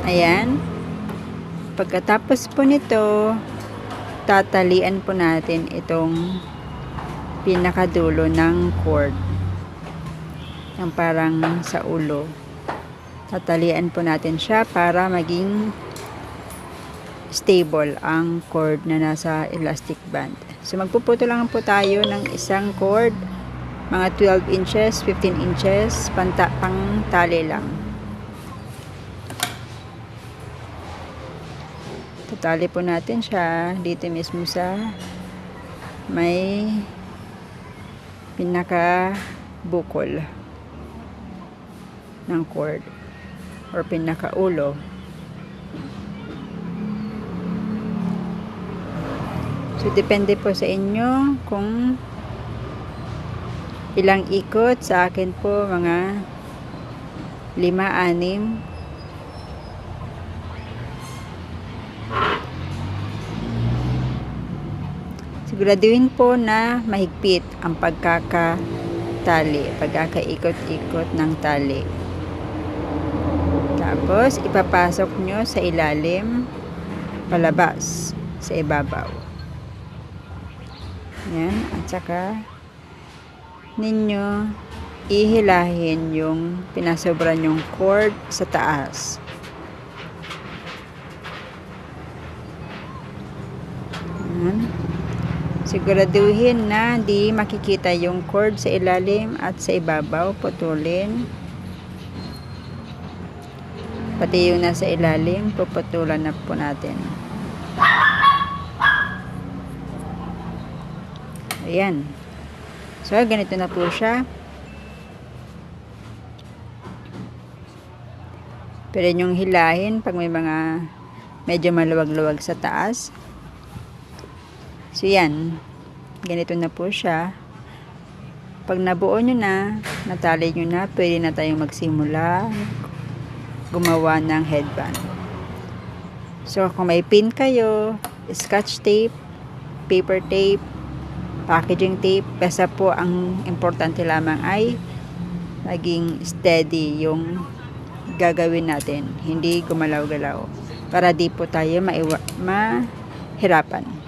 Ayan. Pagkatapos po nito, tatalian po natin itong pinakadulo ng cord. Yung parang sa ulo. Tatalian po natin siya para maging stable ang cord na nasa elastic band. So magpuputo lang po tayo ng isang cord, mga 12 inches, 15 inches, pang tali lang. Tatali po natin siya dito mismo sa may pinaka bukol ng cord or pinaka ulo. So depende po sa inyo kung ilang ikot. Sa akin po mga 5-6. Siguraduhin po na mahigpit ang pagkakaikot-ikot ng tali. Tapos, ipapasok nyo sa ilalim, palabas, sa ibabaw. Yan. At saka, ninyo ihilahin yung pinasobran yung cord sa taas. Yan. Siguraduhin na di makikita yung cord sa ilalim at sa ibabaw. Putulin. Pati yung nasa ilalim, puputulan na po natin. Ayan. So, ganito na po siya. Pwede nyong hilahin pag may mga medyo maluwag-luwag sa taas. So, yan. Ganito na po siya. Pag nabuo nyo na, natali nyo na, pwede na tayong magsimula gumawa ng headband. So, kung may pin kayo, scotch tape, paper tape, packaging tape, basta po ang importante lamang ay maging steady yung gagawin natin. Hindi gumalaw-galaw. Para di po tayo mahirapan.